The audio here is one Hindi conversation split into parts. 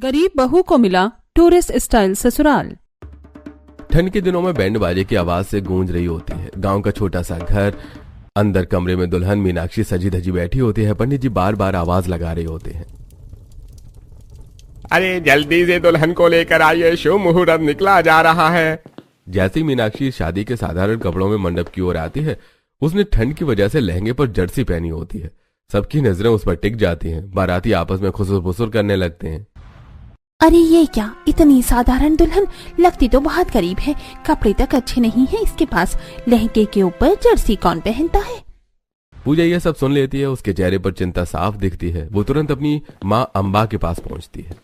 गरीब बहू को मिला टूरिस्ट स्टाइल ससुराल। ठंड के दिनों में बैंड बाजे की आवाज से गूंज रही होती है। गांव का छोटा सा घर, अंदर कमरे में दुल्हन मीनाक्षी सजी धजी बैठी होती है। पंडित जी बार बार आवाज लगा रहे होते हैं, अरे जल्दी से दुल्हन को लेकर आइए, शुभ मुहूर्त निकला जा रहा है। जैसे ही मीनाक्षी शादी के साधारण कपड़ों में मंडप की ओर आती है, उसने ठंड की वजह से लहंगे पर जर्सी पहनी होती है। सबकी नजरें उस पर टिक जाती हैं। बाराती आपस में खुसुर फुसुर करने लगते हैं। अरे ये क्या, इतनी साधारण दुल्हन, लगती तो बहुत गरीब है, कपड़े तक अच्छे नहीं है इसके पास, लहंगे के ऊपर जर्सी कौन पहनता है। पूजा यह सब सुन लेती है। उसके चेहरे पर चिंता साफ दिखती है। वो तुरंत अपनी माँ अम्बा के पास पहुंचती है।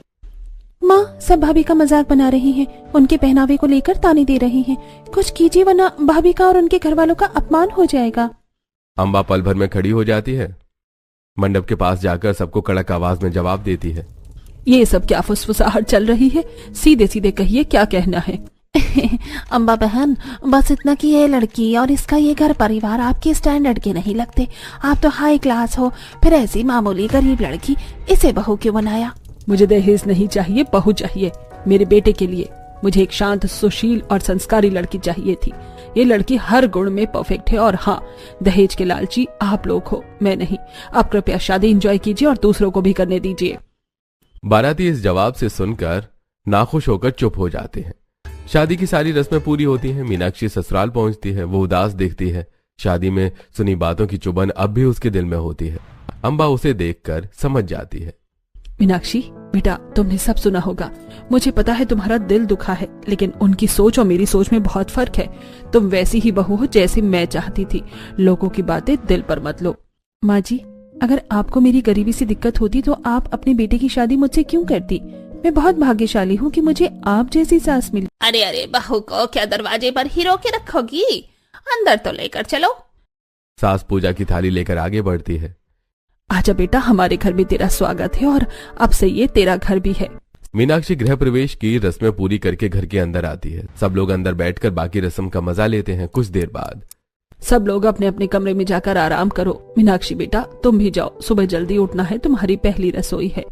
माँ, सब भाभी का मजाक बना रही हैं, उनके पहनावे को लेकर ताने दे रही हैं। कुछ कीजिए वरना भाभी का और उनके घर वालों का अपमान हो जाएगा। अम्बा पल भर में खड़ी हो जाती है। मंडप के पास जाकर सबको कड़क आवाज में जवाब देती है, ये सब क्या फुसफुसाहट चल रही है? सीधे सीधे कहिए, क्या कहना है? अम्बा बहन, बस इतना कि ये लड़की और इसका ये घर परिवार आपके स्टैंडर्ड के नहीं लगते। आप तो हाई क्लास हो, फिर ऐसी मामूली गरीब लड़की, इसे बहू क्यों बनाया? मुझे दहेज नहीं चाहिए, बहू चाहिए मेरे बेटे के लिए। मुझे एक शांत, सुशील और संस्कारी लड़की चाहिए थी। ये लड़की हर गुण में परफेक्ट है। और हाँ, दहेज के लालची आप लोग हो, मैं नहीं। आप कृपया शादी एंजॉय कीजिए और दूसरों को भी करने दीजिए। बाराती इस जवाब से सुनकर नाखुश होकर चुप हो जाते हैं। शादी की सारी रस्में पूरी होती हैं। मीनाक्षी ससुराल पहुंचती है। वो उदास दिखती है। शादी में सुनी बातों की चुभन अब भी उसके दिल में होती है। अम्बा उसे देखकर समझ जाती है। मीनाक्षी बेटा, तुमने सब सुना होगा। मुझे पता है तुम्हारा दिल दुखा है, लेकिन उनकी सोच और मेरी सोच में बहुत फर्क है। तुम वैसी ही बहू हो जैसी मैं चाहती थी। लोगों की बातें दिल पर मत लो। माँ जी, अगर आपको मेरी गरीबी से दिक्कत होती तो आप अपने बेटे की शादी मुझसे क्यों करती? मैं बहुत भाग्यशाली हूँ कि मुझे आप जैसी सास मिली। अरे अरे, बहू को क्या दरवाजे पर ही रोके रखोगी? अंदर तो लेकर चलो। सास पूजा की थाली लेकर आगे बढ़ती है। आजा बेटा, हमारे घर में तेरा स्वागत है और अब से ये तेरा घर भी है। मीनाक्षी गृह प्रवेश की रस्में पूरी करके घर के अंदर आती है। सब लोग अंदर बैठकर बाकी रस्म का मजा लेते हैं। कुछ देर बाद सब लोग अपने अपने कमरे में जाकर आराम करो। मीनाक्षी बेटा, तुम भी जाओ, सुबह जल्दी उठना है, तुम्हारी पहली रसोई है।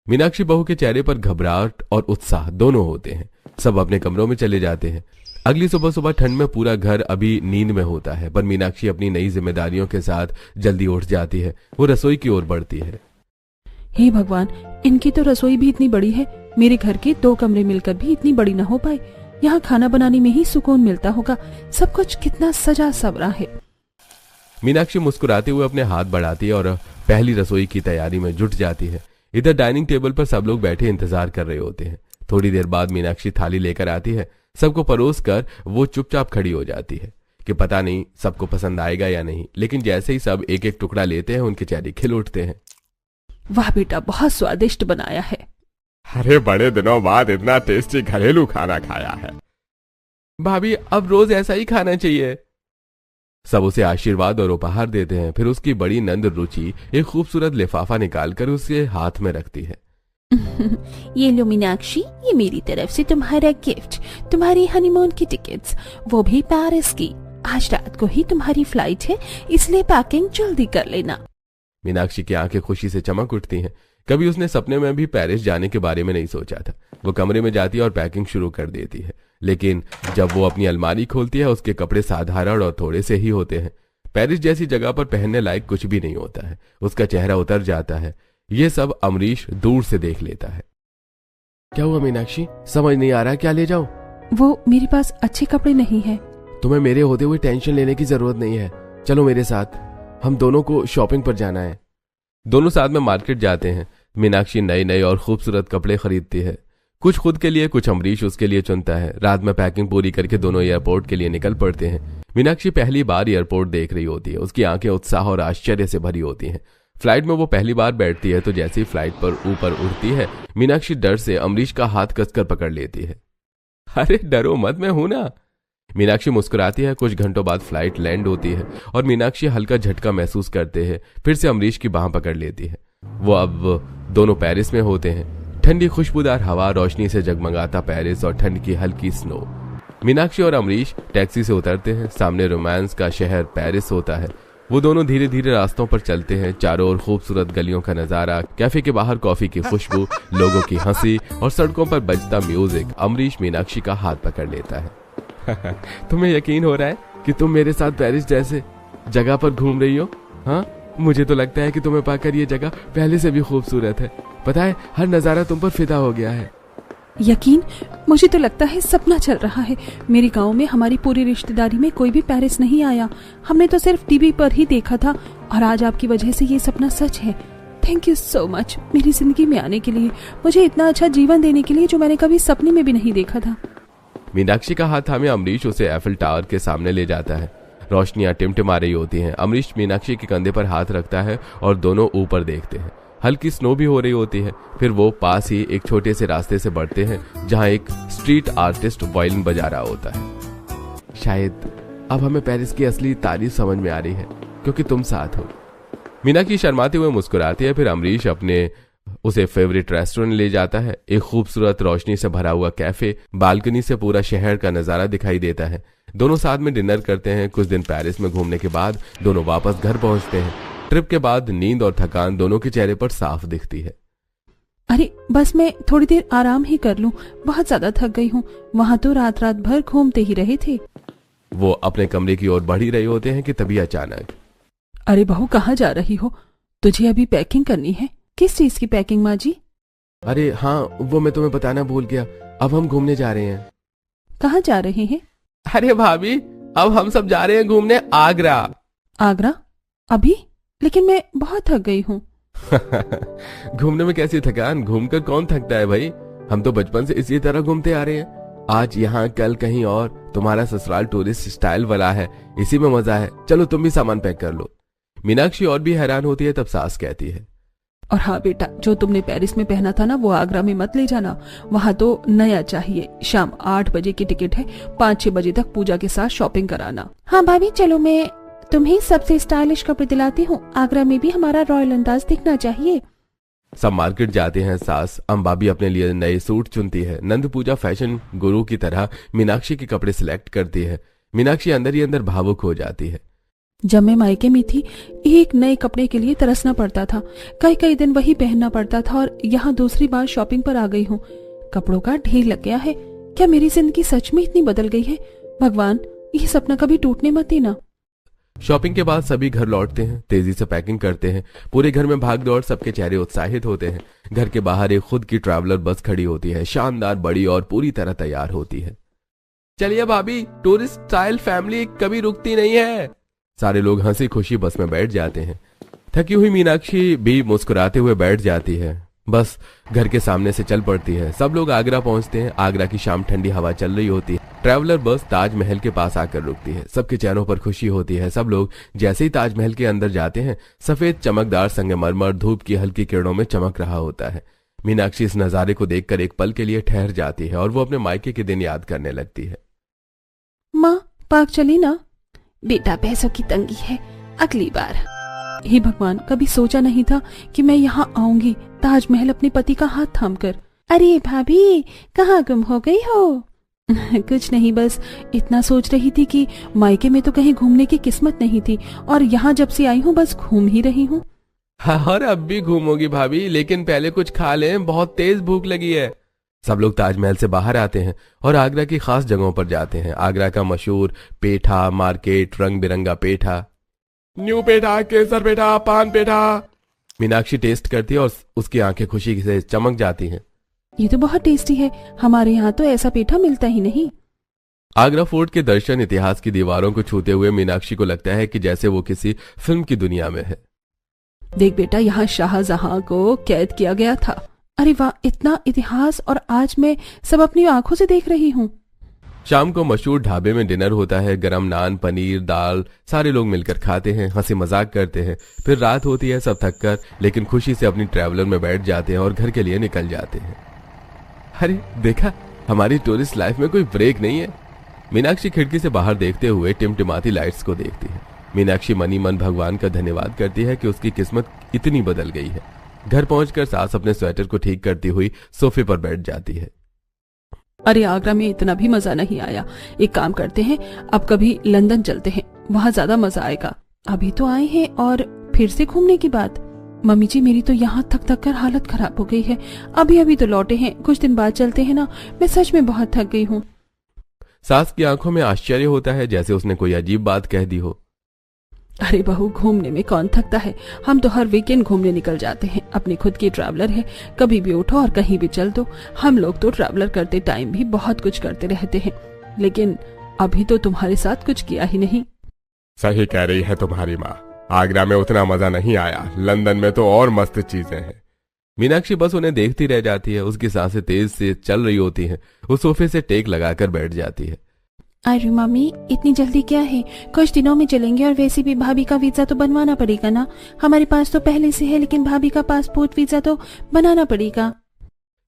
मीनाक्षी बहू के चेहरे पर घबराहट और उत्साह दोनों होते हैं। सब अपने कमरों में चले जाते हैं। अगली सुबह सुबह ठंड में पूरा घर अभी नींद में होता है, पर मीनाक्षी अपनी नई जिम्मेदारियों के साथ जल्दी उठ जाती है। वो रसोई की ओर बढ़ती है। हे भगवान, इनकी तो रसोई भी इतनी बड़ी है। मेरे घर के 2 कमरे मिलकर भी इतनी बड़ी न हो पाए। यहाँ खाना बनाने में ही सुकून मिलता होगा। सब कुछ कितना सजा सवरा है। मीनाक्षी मुस्कुराते हुए अपने हाथ बढ़ाती है और पहली रसोई की तैयारी में जुट जाती है। इधर डाइनिंग टेबल पर सब लोग बैठे इंतजार कर रहे होते हैं। थोड़ी देर बाद मीनाक्षी थाली लेकर आती है। सबको परोस कर वो चुपचाप खड़ी हो जाती है कि पता नहीं सबको पसंद आएगा या नहीं। लेकिन जैसे ही सब एक एक टुकड़ा लेते हैं, उनके चेहरे खिल उठते हैं। वाह बेटा, बहुत स्वादिष्ट बनाया है। अरे बड़े दिनों बाद इतना टेस्टी घरेलू खाना खाया है। भाभी, अब रोज ऐसा ही खाना चाहिए। सब उसे आशीर्वाद और उपहार देते हैं। फिर उसकी बड़ी नंद रुचि एक खूबसूरत लिफाफा निकालकर उसके हाथ में रखती है। ये लो मीनाक्षी, ये मेरी तरफ से तुम्हारा गिफ्ट, तुम्हारी हनीमून की टिकट्स, वो भी पेरिस की। आज रात को ही तुम्हारी फ्लाइट है, इसलिए पैकिंग जल्दी कर लेना। मीनाक्षी की आंखें खुशी से चमक उठती हैं। कभी उसने सपने में भी पेरिस जाने के बारे में नहीं सोचा था। वो कमरे में जाती है और पैकिंग शुरू कर देती है। लेकिन जब वो अपनी अलमारी खोलती है, उसके कपड़े साधारण और थोड़े से ही होते हैं। पेरिस जैसी जगह पर पहनने लायक कुछ भी नहीं होता है। उसका चेहरा उतर जाता है। ये सब अमरीश दूर से देख लेता है। क्या हुआ मीनाक्षी, समझ नहीं आ रहा, क्या ले जाऊं? वो मेरे पास अच्छे कपड़े नहीं है। तुम्हें मेरे होते हुए टेंशन लेने की जरूरत नहीं है। चलो मेरे साथ, हम दोनों को शॉपिंग पर जाना है। दोनों साथ में मार्केट जाते हैं। मीनाक्षी नए नए और खूबसूरत कपड़े खरीदती है। कुछ खुद के लिए, कुछ अमरीश उसके लिए चुनता है। रात में पैकिंग पूरी करके दोनों एयरपोर्ट के लिए निकल पड़ते हैं। मीनाक्षी पहली बार एयरपोर्ट देख रही होती है। उसकी आंखें उत्साह और आश्चर्य से भरी होती हैं। फ्लाइट में वो पहली बार बैठती है तो जैसे ही फ्लाइट पर ऊपर उड़ती है, मीनाक्षी डर से अमरीश का हाथ कसकर पकड़ लेती है। अरे डरो मत, मैं हूं ना। मीनाक्षी मुस्कुराती है। कुछ घंटों बाद फ्लाइट लैंड होती है और मीनाक्षी हल्का झटका महसूस करते हैं। फिर से अमरीश की बाह पकड़ लेती है। वो अब दोनों पेरिस में होते हैं। ठंडी खुशबूदार हवा, रोशनी से जगमगाता पेरिस और ठंड की हल्की स्नो। मीनाक्षी और अमरीश टैक्सी से उतरते हैं। सामने रोमांस का शहर पेरिस होता है। वो दोनों धीरे धीरे रास्तों पर चलते हैं। चारों ओर खूबसूरत गलियों का नजारा, कैफे के बाहर कॉफी की खुशबू, लोगों की हंसी और सड़कों पर बजता म्यूजिक। अमरीश मीनाक्षी का हाथ पकड़ लेता है। तुम्हें यकीन हो रहा है कि तुम मेरे साथ पेरिस जैसे जगह पर घूम रही हो? हाँ, मुझे तो लगता है कि तुम्हें पाकर ये जगह पहले से भी खूबसूरत है। पता है, हर नजारा तुम पर फिदा हो गया है। यकीन? मुझे तो लगता है सपना चल रहा है। मेरे गांव में हमारी पूरी रिश्तेदारी में कोई भी पेरिस नहीं आया। हमने तो सिर्फ टीवी पर ही देखा था और आज आपकी वजह से ये सपना सच है। थैंक यू सो मच मेरी जिंदगी में आने के लिए, मुझे इतना अच्छा जीवन देने के लिए जो मैंने कभी सपने में भी नहीं देखा था। मीनाक्षी का हाथ थामे अमरीश उसे एफिल टावर के सामने ले जाता है। रोशनियां टिमटिमा रही होती हैं। अमरीश मीनाक्षी के कंधे पर हाथ रखता है और दोनों ऊपर देखते हैं। हल्की स्नो भी हो रही होती है। फिर वो पास ही एक छोटे से रास्ते से बढ़ते हैं जहां एक स्ट्रीट आर्टिस्ट वायलिन बजा रहा होता है। शायद अब हमें पेरिस की असली तारीफ समझ में आ रही है क्योंकि तुम साथ हो। मीनाक्षी शर्माते हुए मुस्कुराती है। फिर अमरीश अपने उसे फेवरेट रेस्टोरेंट ले जाता है। एक खूबसूरत रोशनी से भरा हुआ कैफे, बालकनी से पूरा शहर का नजारा दिखाई देता है। दोनों साथ में डिनर करते हैं। कुछ दिन पेरिस में घूमने के बाद दोनों वापस घर पहुंचते हैं। ट्रिप के बाद नींद और थकान दोनों के चेहरे पर साफ दिखती है। अरे बस मैं थोड़ी देर आराम ही कर लूं, बहुत ज्यादा थक गई हूँ। वहाँ तो रात रात भर घूमते ही रहे थे। वो अपने कमरे की ओर बढ़ ही रहे होते हैं कि तभी अचानक, अरे बहू, कहाँ जा रही हो? तुझे अभी पैकिंग करनी है। किस चीज की पैकिंग माँ जी? अरे हाँ, वो मैं तुम्हें बताना भूल गया। अब हम घूमने जा रहे हैं। कहाँ जा रहे हैं? अरे भाभी, अब हम सब जा रहे हैं घूमने आगरा। आगरा? अभी? लेकिन मैं बहुत थक गई हूँ। घूमने में कैसी थकान? घूमकर कौन थकता है भाई? हम तो बचपन से इसी तरह घूमते आ रहे हैं। आज यहाँ, कल कहीं और। तुम्हारा ससुराल टूरिस्ट स्टाइल वाला है, इसी में मजा है। चलो तुम भी सामान पैक कर लो। मीनाक्षी और भी हैरान होती है। तब सास कहती है, और हाँ बेटा, जो तुमने पेरिस में पहना था ना, वो आगरा में मत ले जाना। वहाँ तो नया चाहिए। शाम 8 बजे की टिकट है। 5-6 बजे तक पूजा के साथ शॉपिंग कराना। हाँ भाभी, चलो मैं तुम्हें सबसे स्टाइलिश कपड़े दिलाती हूँ। आगरा में भी हमारा रॉयल अंदाज दिखना चाहिए। सब मार्केट जाते हैं। सास अम्बा भी अपने लिए नए सूट चुनती है। नंद पूजा फैशन गुरु की तरह मीनाक्षी के कपड़े सिलेक्ट करती है। मीनाक्षी अंदर ही अंदर भावुक हो जाती है। जब मैं मायके में थी, एक नए कपड़े के लिए तरसना पड़ता था। कई कई दिन वही पहनना पड़ता था और यहाँ दूसरी बार शॉपिंग पर आ गई हूँ। कपड़ों का ढेर लग गया है। क्या मेरी जिंदगी सच में इतनी बदल गई है? भगवान, ये सपना कभी टूटने मत देना। शॉपिंग के बाद सभी घर लौटते हैं। तेजी से पैकिंग करते हैं। पूरे घर में भाग दौड़, सबके चेहरे उत्साहित होते हैं। घर के बाहर एक खुद की ट्रैवलर बस खड़ी होती है, शानदार, बड़ी और पूरी तरह तैयार होती है। चलिए भाभी, टूरिस्ट स्टाइल फैमिली कभी रुकती नहीं है। सारे लोग हंसी खुशी बस में बैठ जाते हैं। थकी हुई मीनाक्षी भी मुस्कुराते हुए बैठ जाती है। बस घर के सामने से चल पड़ती है। सब लोग आगरा पहुंचते हैं। आगरा की शाम, ठंडी हवा चल रही होती है। ट्रैवलर बस ताजमहल के पास आकर रुकती है। सबके चेहरों पर खुशी होती है। सब लोग जैसे ही ताजमहल के अंदर जाते हैं, सफेद चमकदार संगमरमर धूप की हल्की किरणों में चमक रहा होता है। मीनाक्षी इस नजारे को देखकर एक पल के लिए ठहर जाती है और वो अपने मायके के दिन याद करने लगती है। माँ, पार्क चली ना? बेटा, पैसों की तंगी है, अगली बार। हे भगवान, कभी सोचा नहीं था कि मैं यहाँ आऊंगी, ताजमहल अपने पति का हाथ थामकर। अरे भाभी, कहाँ गुम हो गई हो? कुछ नहीं, बस इतना सोच रही थी कि मायके में तो कहीं घूमने की किस्मत नहीं थी और यहाँ जब से आई हूँ बस घूम ही रही हूँ। हाँ, और अब भी घूमोगी भाभी, लेकिन पहले कुछ खा लें, बहुत तेज भूख लगी है। सब लोग ताजमहल से बाहर आते हैं और आगरा की खास जगहों पर जाते हैं। आगरा का मशहूर पेठा मार्केट, रंग बिरंगा पेठा, न्यू पेठा, केसर पेठा, पान पेठा। मीनाक्षी टेस्ट करती है और उसकी आंखें खुशी से चमक जाती हैं। ये तो बहुत टेस्टी है। हमारे यहाँ तो ऐसा पेठा मिलता ही नहीं। आगरा फोर्ट के दर्शन इतिहास की दीवारों को छूते हुए मीनाक्षी को लगता है कि जैसे वो किसी फिल्म की दुनिया में है। देख बेटा, यहाँ शाहजहां को कैद किया गया था। अरे वाह, इतना इतिहास, और आज मैं सब अपनी आंखों से देख रही हूँ। शाम को मशहूर ढाबे में डिनर होता है। गरम नान, पनीर, दाल, सारे लोग मिलकर खाते हैं, हंसी मजाक करते हैं। फिर रात होती है। सब थक कर लेकिन खुशी से अपनी ट्रैवलर में बैठ जाते हैं और घर के लिए निकल जाते हैं। अरे देखा, हमारी टूरिस्ट लाइफ में कोई ब्रेक नहीं है। मीनाक्षी खिड़की से बाहर देखते हुए टिमटिमाती लाइट्स को देखती है। मीनाक्षी मनी मन भगवान का धन्यवाद करती है कि उसकी किस्मत इतनी बदल गई है। घर पहुंचकर सास अपने स्वेटर को ठीक करती हुई सोफे पर बैठ जाती है। अरे आगरा में इतना भी मजा नहीं आया। एक काम करते हैं, अब कभी लंदन चलते हैं, वहाँ ज्यादा मजा आएगा। अभी तो आए हैं और फिर से घूमने की बात। मम्मी जी मेरी तो यहाँ थक थक कर हालत खराब हो गई है। अभी अभी तो लौटे हैं, कुछ दिन बाद चलते हैं ना। मैं सच में बहुत थक गई हूँ। सास की आंखों में आश्चर्य होता है, जैसे उसने कोई अजीब बात कह दी हो। अरे बहू, घूमने में कौन थकता है। हम तो हर वीकेंड घूमने निकल जाते हैं। अपनी खुद की ट्रैवलर है, कभी भी उठो और कहीं भी चल दो। हम लोग तो ट्रैवलर करते टाइम भी बहुत कुछ करते रहते हैं, लेकिन अभी तो तुम्हारे साथ कुछ किया ही नहीं। सही कह रही है तुम्हारी माँ। आगरा में उतना मजा नहीं आया, लंदन में तो और मस्त चीजें हैं। मीनाक्षी बस उन्हें देखती रह जाती है। उसकी सांसें तेज से चल रही होती हैं। वो सोफे से टेक लगाकर बैठ जाती है। अरे मम्मी, इतनी जल्दी क्या है? कुछ दिनों में चलेंगे और वैसे भी भाभी का वीजा तो बनवाना पड़ेगा ना। हमारे पास तो पहले से है, लेकिन भाभी का पासपोर्ट वीजा तो बनाना पड़ेगा।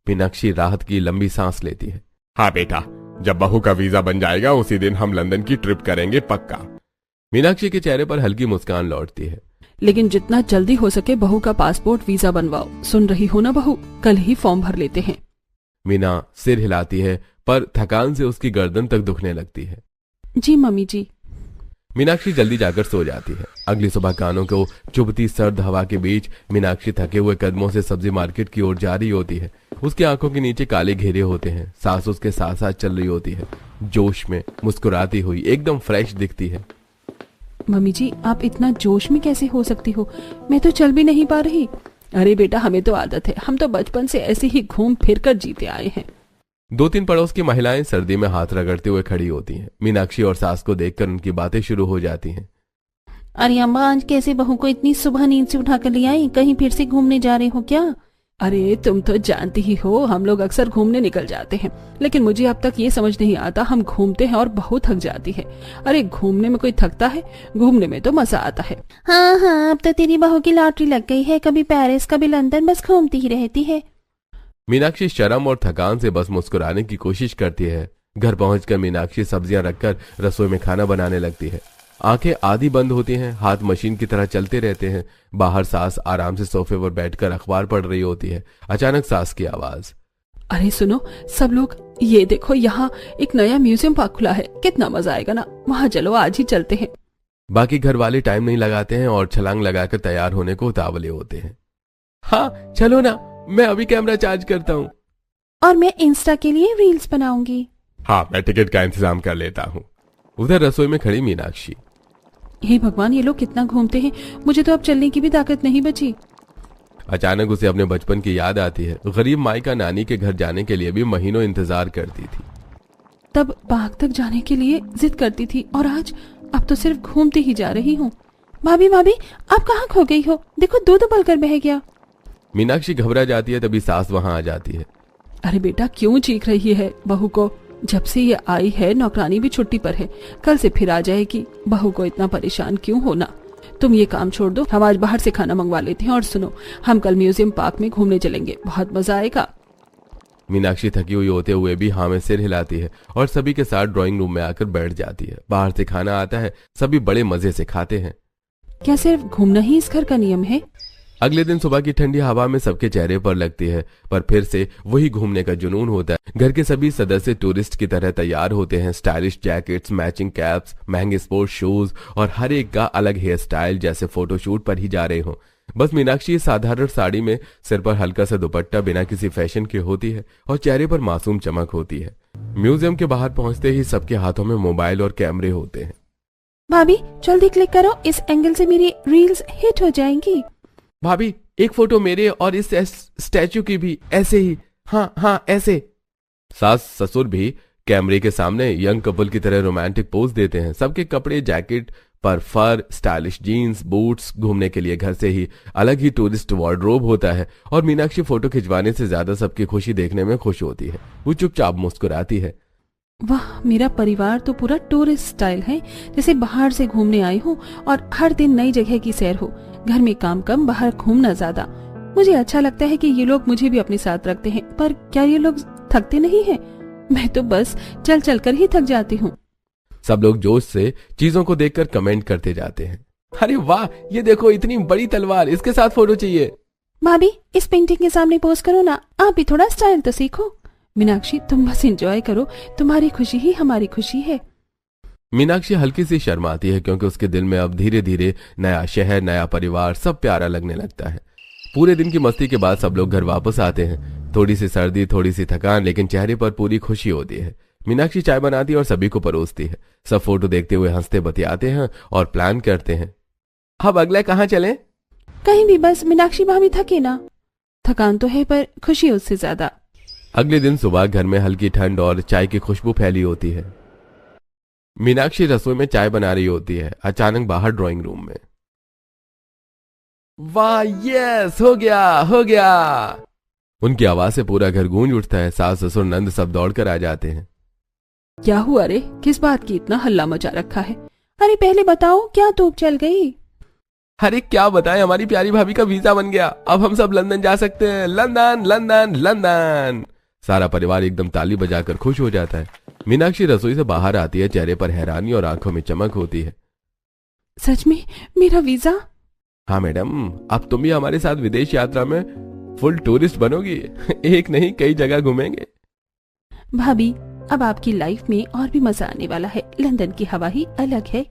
मीनाक्षी राहत की लंबी सांस लेती है। हाँ बेटा, जब बहू का वीजा बन जाएगा उसी दिन हम लंदन की ट्रिप करेंगे पक्का। मीनाक्षी के चेहरे पर हल्की मुस्कान लौटती है। लेकिन जितना जल्दी हो सके बहू का पासपोर्ट वीजा बनवाओ। सुन रही हो ना बहू, कल ही फॉर्म भर लेते हैं। मीना सिर हिलाती है, पर थकान से उसकी गर्दन तक दुखने लगती है। जी मम्मी जी। मीनाक्षी जल्दी जाकर सो जाती है। अगली सुबह कानों को चुभती सर्द हवा के बीच मीनाक्षी थके हुए कदमों से सब्जी मार्केट की ओर जा रही होती है। उसकी आंखों के नीचे काले घेरे होते हैं। सास उसके साथ साथ चल रही होती है, जोश में, मुस्कुराती हुई, एकदम फ्रेश दिखती है। मम्मी जी, आप इतना जोश में कैसे हो सकती हो? मैं तो चल भी नहीं पा रही। अरे बेटा, हमें तो आदत है, हम तो बचपन से ऐसे ही घूम फिर कर जीते आए हैं। 2-3 पड़ोस की महिलाएं सर्दी में हाथ रगड़ते हुए खड़ी होती हैं। मीनाक्षी और सास को देखकर उनकी बातें शुरू हो जाती हैं। अरे अम्मा, आज कैसे बहू को इतनी सुबह नींद से उठा कर ले आई? कहीं फिर से घूमने जा रहे हो क्या? अरे तुम तो जानती ही हो, हम लोग अक्सर घूमने निकल जाते हैं, लेकिन मुझे अब तक ये समझ नहीं आता, हम घूमते हैं और बहुत थक जाती है। अरे घूमने में कोई थकता है? घूमने में तो मजा आता है। हाँ हाँ, अब तो तेरी बहू की लॉटरी लग गई है। कभी पेरिस कभी लंदन, बस घूमती ही रहती है। मीनाक्षी शर्म और थकान से बस मुस्कुराने की कोशिश करती है। घर पहुंचकर मीनाक्षी सब्जियां रखकर रसोई में खाना बनाने लगती है। आंखें आधी बंद होती हैं, हाथ मशीन की तरह चलते रहते हैं। बाहर सास आराम से सोफे पर बैठकर अखबार पढ़ रही होती है। अचानक सास की आवाज। अरे सुनो सब लोग, ये देखो, यहाँ एक नया म्यूजियम पार्क खुला है। कितना मजा आएगा ना, वहाँ चलो, आज ही चलते हैं। बाकी घर वाले टाइम नहीं लगाते हैं और छलांग लगाकर तैयार होने को उतावले होते हैं। हाँ चलो ना, मैं अभी कैमरा चार्ज करता हूँ। और मैं इंस्टा के लिए रील्स बनाऊंगी। हाँ, मैं टिकट का इंतजाम कर लेता हूँ। उधर रसोई में खड़ी मीनाक्षी। हे भगवान, ये लोग कितना घूमते हैं, मुझे तो अब चलने की भी ताकत नहीं बची। अचानक उसे अपने बचपन की याद आती है। गरीब माइका नानी के घर जाने के लिए भी महीनों इंतजार करती थी। तब बाग तक जाने के लिए जिद करती थी, और आज अब तो सिर्फ घूमती ही जा रही हूँ। भाभी भाभी, आप कहाँ खो गई हो? देखो, दूध उबल कर बह गया। मीनाक्षी घबरा जाती है, तभी सास वहां आ जाती है। अरे बेटा, क्यों चीख रही है बहू को? जब से ये आई है नौकरानी भी छुट्टी पर है, कल से फिर आ जाएगी। बहू को इतना परेशान क्यों होना? तुम ये काम छोड़ दो, हम आज बाहर से खाना मंगवा लेते हैं। और सुनो, हम कल म्यूजियम पार्क में घूमने चलेंगे, बहुत मजा आएगा। मीनाक्षी थकी हुई होते हुए भी हाँ में सिर हिलाती है और सभी के साथ ड्राइंग रूम में आकर बैठ जाती है। बाहर से खाना आता है, सभी बड़े मजे से खाते हैं। क्या सिर्फ घूमना ही इस घर का नियम है? अगले दिन सुबह की ठंडी हवा में सबके चेहरे पर लगती है, पर फिर से वही घूमने का जुनून होता है। घर के सभी सदस्य टूरिस्ट की तरह तैयार होते हैं। स्टाइलिश जैकेट्स, मैचिंग कैप्स, महंगे स्पोर्ट्स शूज और हर एक का अलग हेयर स्टाइल, जैसे फोटोशूट पर ही जा रहे हो। बस मीनाक्षी साधारण साड़ी में, सिर पर हल्का सा दुपट्टा बिना किसी फैशन के होती है और चेहरे पर मासूम चमक होती है। म्यूजियम के बाहर पहुंचते ही सबके हाथों में मोबाइल और कैमरे होते हैं। भाभी जल्दी क्लिक करो, इस एंगल से मेरी रील्स हिट हो जाएंगी। भाभी एक फोटो मेरे और इस स्टैचू की भी, ऐसे ही। हाँ हाँ ऐसे। सास ससुर भी कैमरे के सामने यंग कपल की तरह रोमांटिक पोज देते हैं। सबके कपड़े, जैकेट पर फर, स्टाइलिश जीन्स, बूट्स। घूमने के लिए घर से ही अलग ही टूरिस्ट वार्डरोब होता है और मीनाक्षी फोटो खिंचवाने से ज्यादा सबकी खुशी देखने में खुश होती है। वो चुपचाप मुस्कुराती है। वाह, मेरा परिवार तो पूरा टूरिस्ट स्टाइल है, जैसे बाहर से घूमने आई हूँ और हर दिन नई जगह की सैर हो। घर में काम कम, बाहर घूमना ज्यादा। मुझे अच्छा लगता है कि ये लोग मुझे भी अपने साथ रखते हैं, पर क्या ये लोग थकते नहीं हैं? मैं तो बस चल चल कर ही थक जाती हूँ। सब लोग जोश से चीजों को देखकर कमेंट करते जाते हैं। अरे वाह, ये देखो इतनी बड़ी तलवार, इसके साथ फोटो चाहिए। भाभी इस पेंटिंग के सामने पोज करो ना, आप भी थोड़ा स्टाइल तो सीखो। मीनाक्षी, तुम बस एंजॉय करो, तुम्हारी खुशी ही हमारी खुशी है। मीनाक्षी हल्की सी शर्माती है क्योंकि उसके दिल में अब धीरे धीरे नया शहर, नया परिवार सब प्यारा लगने लगता है। पूरे दिन की मस्ती के बाद सब लोग घर वापस आते हैं। थोड़ी सी सर्दी, थोड़ी सी थकान, लेकिन चेहरे पर पूरी खुशी होती है। मीनाक्षी चाय बनाती है और सभी को परोसती है। सब फोटो देखते हुए हंसते बतियाते हैं और प्लान करते हैं। अब अगले कहाँ चलें? कहीं भी, बस मीनाक्षी भाभी थके ना। थकान तो है पर खुशी उससे ज्यादा। अगले दिन सुबह घर में हल्की ठंड और चाय की खुशबू फैली होती है। मीनाक्षी रसोई में चाय बना रही होती है। अचानक बाहर ड्राइंग रूम में, वाह, यस, हो गया, हो गया। उनकी आवाज से पूरा घर गूंज उठता है। सास, ससुर, नंद सब दौड़कर आ जाते हैं। क्या हुआ रे? किस बात की इतना हल्ला मचा रखा है? अरे पहले बताओ, क्या तोप चल गई? अरे क्या बताएं, हमारी प्यारी भाभी का वीजा बन गया। अब हम सब लंदन जा सकते हैं। London, London, London. सारा परिवार एकदम ताली बजाकर खुश हो जाता है। मीनाक्षी रसोई से बाहर आती है। चेहरे पर हैरानी और आंखों में चमक होती है। सच में मेरा वीजा? हाँ मैडम, अब तुम भी हमारे साथ विदेश यात्रा में फुल टूरिस्ट बनोगी। एक नहीं, कई जगह घूमेंगे। भाभी, अब आपकी लाइफ में और भी मजा आने वाला है। लंदन की हवा ही अलग है।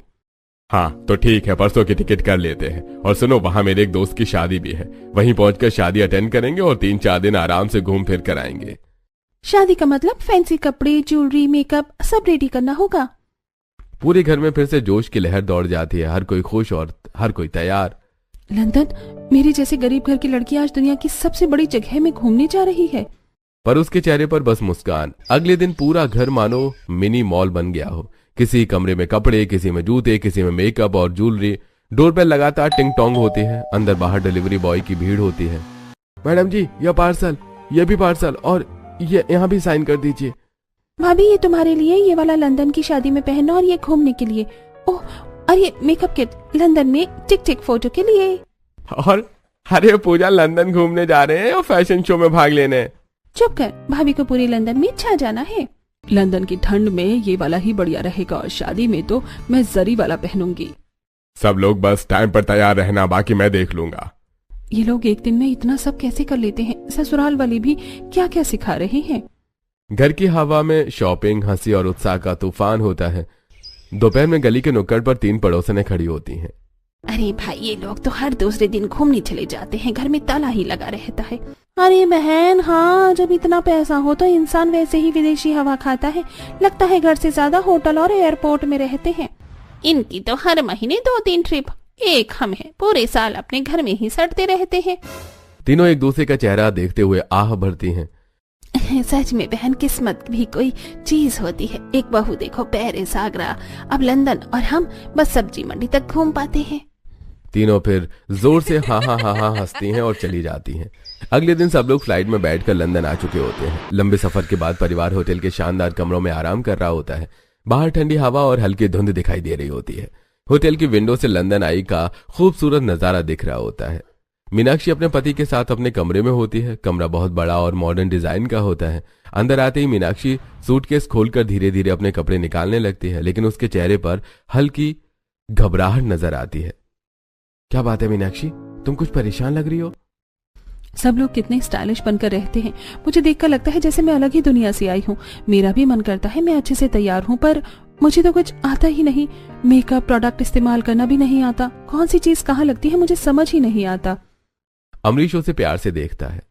हाँ तो ठीक है, परसों की टिकट कर लेते हैं। और सुनो, वहाँ मेरे एक दोस्त की शादी भी है। वहीं पहुंचकर शादी अटेंड करेंगे और 3-4 दिन आराम से घूम फिर कर आएंगे। शादी का मतलब फैंसी कपड़े, ज्वेलरी, मेकअप सब रेडी करना होगा। पूरे घर में फिर से जोश की लहर दौड़ जाती है। हर कोई खुश और हर कोई तैयार। लंदन, मेरी जैसे गरीब घर की लड़की आज दुनिया की सबसे बड़ी जगह में घूमने जा रही है। पर उसके चेहरे पर बस मुस्कान। अगले दिन पूरा घर मानो मिनी मॉल बन गया हो। किसी कमरे में कपड़े, किसी में जूते, किसी में मेकअप और ज्वेलरी। डोर पर लगातार टिंग टोंग होती है। अंदर बाहर डिलीवरी बॉय की भीड़ होती है। मैडम जी, यह पार्सल, यह भी पार्सल, और ये यहाँ भी साइन कर दीजिए। भाभी, ये तुम्हारे लिए, ये वाला लंदन की शादी में पहनना और ये घूमने के लिए। ओह, और ये मेकअप किट लंदन में टिक टिक फोटो के लिए। और अरे पूजा, लंदन घूमने जा रहे हैं और फैशन शो में भाग लेने। चुप कर, भाभी को पूरे लंदन में छा जाना है। लंदन की ठंड में ये वाला ही बढ़िया रहेगा और शादी में तो मैं जरी वाला पहनूंगी। सब लोग बस टाइम पर तैयार रहना, बाकी मैं देख लूंगा। ये लोग एक दिन में इतना सब कैसे कर लेते हैं? ससुराल वाले भी क्या क्या सिखा रहे हैं। घर की हवा में शॉपिंग, हंसी और उत्साह का तूफान होता है। दोपहर में गली के नुक्कड़ पर 3 पड़ोसनें खड़ी होती हैं। अरे भाई, ये लोग तो हर दूसरे दिन घूमने चले जाते हैं। घर में ताला ही लगा रहता है। अरे बहन, हाँ, जब इतना पैसा हो तो इंसान वैसे ही विदेशी हवा खाता है। लगता है घर से ज्यादा होटल और एयरपोर्ट में रहते हैं। इनकी तो हर महीने 2-3 ट्रिप। एक हम हैं, पूरे साल अपने घर में ही सड़ते रहते हैं। तीनों एक दूसरे का चेहरा देखते हुए आह भरती हैं। सच में बहन, किस्मत भी कोई चीज होती है। एक बहू देखो, पेरिस, आगरा, अब लंदन, और हम बस सब्जी मंडी तक घूम पाते हैं। तीनों फिर जोर से हाँ हाँ हाँ हाँ हंसती हैं और चली जाती हैं। अगले दिन सब लोग फ्लाइट में बैठकर लंदन आ चुके होते हैं। लंबे सफर के बाद परिवार होटल के शानदार कमरों में आराम कर रहा होता है। बाहर ठंडी हवा और हल्की धुंध दिखाई दे रही होती है। होटल की विंडो से लंदन आई का खूबसूरत नजारा दिख रहा होता है। मीनाक्षी अपने पति के साथ अपने कमरे में होती है। कमरा बहुत बड़ा और मॉडर्न डिजाइन का होता है। अंदर आते ही मीनाक्षी सूटकेस खोलकर धीरे धीरे अपने कपड़े निकालने लगती है, लेकिन उसके चेहरे पर हल्की घबराहट नजर आती है। क्या बात है मीनाक्षी, तुम कुछ परेशान लग रही हो? सब लोग कितने स्टाइलिश बनकर रहते हैं। मुझे देखकर लगता है जैसे मैं अलग ही दुनिया से आई हूँ। मेरा भी मन करता है मैं अच्छे से तैयार हूँ, पर मुझे तो कुछ आता ही नहीं। मेकअप प्रोडक्ट इस्तेमाल करना भी नहीं आता। कौन सी चीज कहाँ लगती है मुझे समझ ही नहीं आता। अमरीश उसे प्यार से देखता है।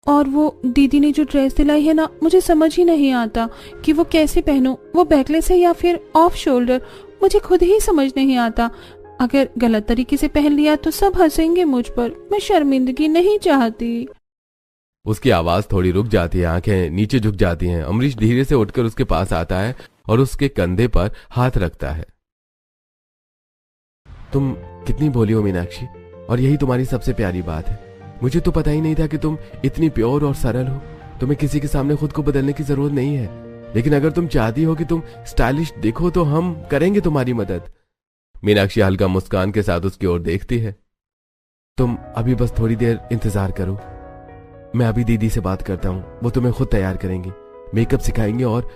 और वो दीदी ने जो ड्रेस दिलाई है ना, मुझे समझ ही नहीं आता कि वो कैसे पहनूं। वो बैकलेस है या फिर ऑफ शोल्डर, मुझे खुद ही समझ नहीं आता। अगर गलत तरीके से पहन लिया तो सब हंसेंगे मुझ पर। मैं शर्मिंदगी नहीं चाहती। उसकी आवाज थोड़ी रुक जाती है, आंखें नीचे झुक जाती हैं। अमरीश धीरे से उठकर उसके पास आता है और उसके कंधे पर हाथ रखता है। तुम कितनी भोली हो मीनाक्षी, और यही तुम्हारी सबसे प्यारी बात है। मुझे तो पता ही नहीं था कि तुम इतनी प्योर और सरल हो। तुम्हें किसी के सामने खुद को बदलने की जरूरत नहीं है, लेकिन अगर तुम चाहती हो कि तुम स्टाइलिश दिखो तो हम करेंगे तुम्हारी मदद। मीनाक्षी हल्का मुस्कान के साथ उसकी ओर देखती है। तुम अभी बस थोड़ी देर इंतजार करो, मैं अभी दीदी से बात करता हूँ। वो तुम्हें खुद तैयार करेंगी, मेकअप सिखाएंगे और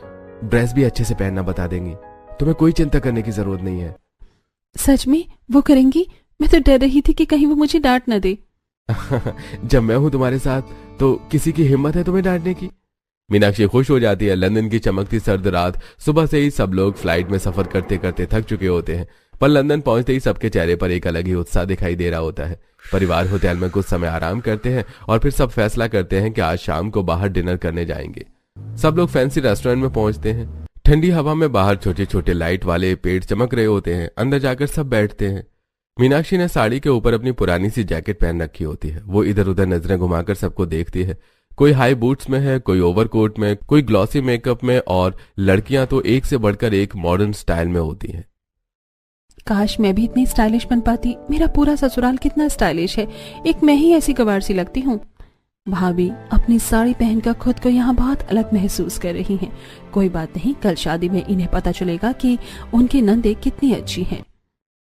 ड्रेस भी अच्छे से पहनना बता देंगी। तुम्हें कोई चिंता करने की जरूरत नहीं है। सच में वो करेंगी? मैं तो डर रही थी कि कहीं वो मुझे डांट न दे। जब मैं हूं तुम्हारे साथ तो किसी की हिम्मत है तुम्हें डांटने की? मीनाक्षी खुश हो जाती है। लंदन की चमकती सर्द रात, सुबह से ही सब लोग फ्लाइट में सफर करते करते थक चुके होते हैं, पर लंदन पहुंचते ही सबके चेहरे पर एक अलग ही उत्साह दिखाई दे रहा होता है। परिवार होटल में कुछ समय आराम करते हैं और फिर सब फैसला करते हैं कि आज शाम को बाहर डिनर करने जाएंगे। सब लोग फैंसी रेस्टोरेंट में पहुंचते हैं। ठंडी हवा में बाहर छोटे छोटे लाइट वाले पेड़ चमक रहे होते हैं। अंदर जाकर सब बैठते हैं। मीनाक्षी ने साड़ी के ऊपर अपनी पुरानी सी जैकेट पहन रखी होती है। वो इधर उधर नजरें घुमाकर सबको देखती है। कोई हाई बूट्स में है, कोई ओवरकोट में, कोई ग्लॉसी मेकअप में, और लड़कियां तो एक से बढ़कर एक मॉडर्न स्टाइल में होती हैं। काश मैं भी इतनी स्टाइलिश बन पाती। मेरा पूरा ससुराल कितना स्टाइलिश है, एक मैं ही ऐसी गवार सी लगती हूँ। भाभी अपनी साड़ी पहनकर खुद को यहाँ बहुत अलग महसूस कर रही हैं। कोई बात नहीं, कल शादी में इन्हें पता चलेगा कि उनकी नंदे कितनी अच्छी हैं।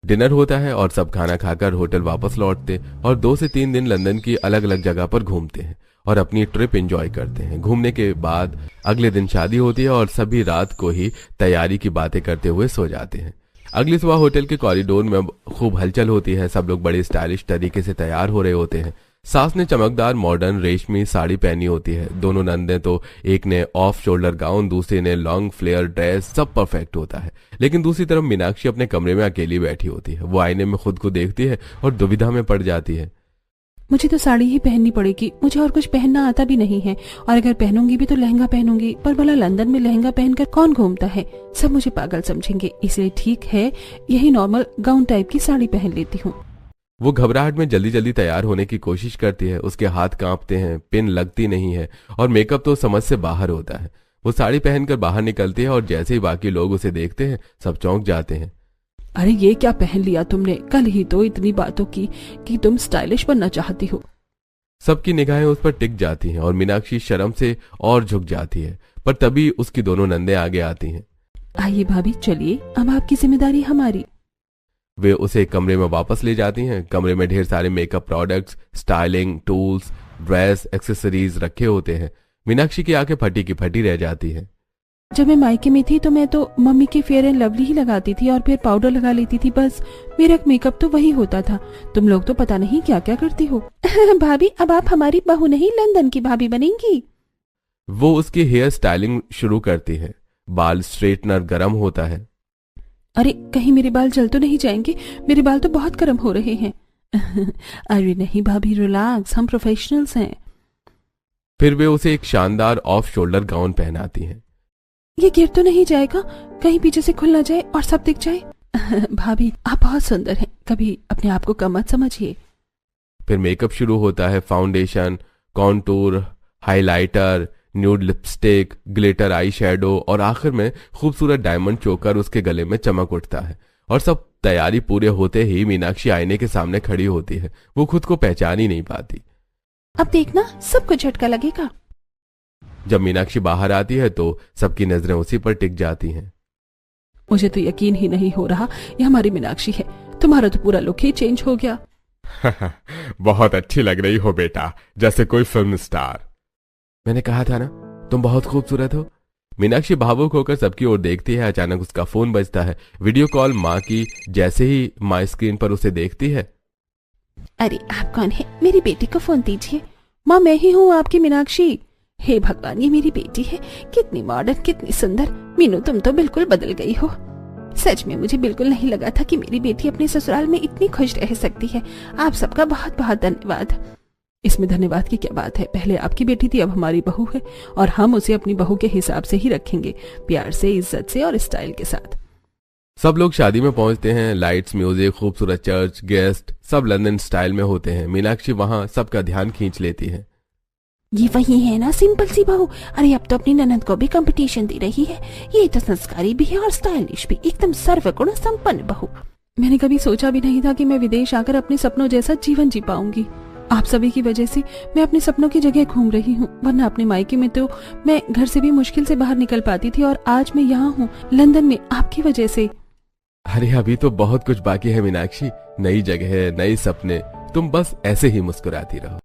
डिनर होता है और सब खाना खाकर होटल वापस लौटते और 2 से 3 दिन लंदन की अलग अलग जगह पर घूमते हैं और अपनी ट्रिप एंजॉय करते हैं। घूमने के बाद अगले दिन शादी होती है और सभी रात को ही तैयारी की बातें करते हुए सो जाते हैं। अगली सुबह होटल के कॉरिडोर में खूब हलचल होती है। सब लोग बड़े स्टाइलिश तरीके से तैयार हो रहे होते हैं। सास ने चमकदार मॉडर्न रेशमी साड़ी पहनी होती है। दोनों नंदे तो एक ने ऑफ शोल्डर गाउन, दूसरे ने लॉन्ग फ्लेयर ड्रेस। सब परफेक्ट होता है। लेकिन दूसरी तरफ मीनाक्षी अपने कमरे में अकेली बैठी होती है। वो आईने में खुद को देखती है और दुविधा में पड़ जाती है। मुझे तो साड़ी ही पहननी पड़ेगी, मुझे और कुछ पहनना आता भी नहीं है, और अगर पहनूंगी भी तो लहंगा पहनूंगी। पर भला लंदन में लहंगा पहनकर कौन घूमता है, सब मुझे पागल समझेंगे। इसलिए ठीक है, यही नॉर्मल गाउन टाइप की साड़ी पहन लेती हूँ। वो घबराहट में जल्दी जल्दी तैयार होने की कोशिश करती है। उसके हाथ कांपते हैं, पिन लगती नहीं है और मेकअप तो समझ से बाहर होता है। वो साड़ी पहनकर बाहर निकलती है और जैसे ही बाकी लोग उसे देखते हैं सब चौंक जाते हैं। अरे ये क्या पहन लिया तुमने? कल ही तो इतनी बातों की कि तुम स्टाइलिश बनना चाहती हो। सबकी निगाहें उस पर टिक जाती हैं और मीनाक्षी शर्म से और झुक जाती है। पर तभी उसकी दोनों नंदे आगे आती हैं। आइए भाभी, चलिए, अब आपकी जिम्मेदारी हमारी। वे उसे कमरे में वापस ले जाती हैं। कमरे में ढेर सारे makeup products, styling tools, dress, accessories रखे होते हैं। मीनाक्षी की आंखें फटी की फटी रह जाती है। जब मैं मायके में थी तो मैं तो मम्मी की फेयर एंड लवली ही लगाती थी और फिर पाउडर लगा लेती थी, बस मेरा मेकअप तो वही होता था। तुम लोग तो पता नहीं क्या क्या करती हो। भाभी, अब आप हमारी बहू नहीं, लंदन की भाभी बनेंगी। वो उसकी हेयर स्टाइलिंग शुरू करती है। बाल स्ट्रेटनर गरम होता है। अरे कहीं मेरे बाल जल तो नहीं जाएंगे? मेरे बाल तो बहुत गर्म हो रहे हैं। अरे नहीं भाभी, रिलैक्स, हम प्रोफेशनल्स हैं। फिर वे उसे एक शानदार ऑफ शोल्डर गाउन पहनाती हैं। ये गिर तो नहीं जाएगा? कहीं पीछे से खुल ना जाए और सब दिख जाए। भाभी आप बहुत सुंदर हैं, कभी अपने आप को कम मत समझिए। फिर मेकअप शुरू होता है। Foundation, contour, highlighter, nude lipstick, glitter eye shadow और आखिर में खूबसूरत डायमंड चोकर उसके गले में चमक उठता है। और सब तैयारी पूरे होते ही मीनाक्षी आईने के सामने खड़ी होती है। वो खुद को पहचान ही नहीं पाती। अब देखना, सबको झटका लगेगा। जब मीनाक्षी बाहर आती है तो सबकी नजरें उसी पर टिक जाती हैं। मुझे तो यकीन ही नहीं हो रहा ये हमारी मीनाक्षी है। तुम्हारा तो पूरा लुक ही चेंज हो गया। बहुत अच्छी लग रही हो बेटा, जैसे कोई फिल्म स्टार। मैंने कहा था ना, तुम बहुत खूबसूरत हो। मीनाक्षी भावुक होकर सबकी ओर देखती है। अचानक उसका फोन बजता है। वीडियो कॉल माँ की। जैसे ही माँ स्क्रीन पर उसे देखती है। अरे आप कौन है? मेरी बेटी को फोन दीजिए। माँ मैं ही हूँ, आपकी मीनाक्षी। हे भगवान, ये मेरी बेटी है। कितनी मॉडर्न, कितनी सुंदर। मीनू तुम तो बिल्कुल बदल गई हो। सच में मुझे बिल्कुल नहीं लगा था कि मेरी बेटी अपने ससुराल में इतनी खुश रह सकती है। आप सबका बहुत बहुत धन्यवाद। इसमें धन्यवाद की क्या बात है? पहले आपकी बेटी थी, अब हमारी बहू है और हम उसे अपनी बहू के हिसाब से ही रखेंगे, प्यार से, इज्जत से और स्टाइल के साथ। सब लोग शादी में पहुंचते हैं। लाइट्स, म्यूजिक, खूबसूरत चर्च, गेस्ट, सब लंदन स्टाइल में होते हैं। मीनाक्षी वहां सबका ध्यान खींच लेती है। ये वही है ना सिंपल सी बहू? अरे अब तो अपनी ननद को भी कंपटीशन दे रही है। ये तो संस्कारी भी है और स्टाइलिश भी, एकदम सर्वगुण संपन्न बहू। मैंने कभी सोचा भी नहीं था कि मैं विदेश आकर अपने सपनों जैसा जीवन जी पाऊंगी। आप सभी की वजह से मैं अपने सपनों की जगह घूम रही हूँ, वरना अपने मायके में तो मैं घर से भी मुश्किल से बाहर निकल पाती थी, और आज मैं यहाँ हूँ लंदन में आपकी वजह से। अरे अभी तो बहुत कुछ बाकी है मीनाक्षी। नई जगह, नए सपने। तुम बस ऐसे ही मुस्कुराती रहो।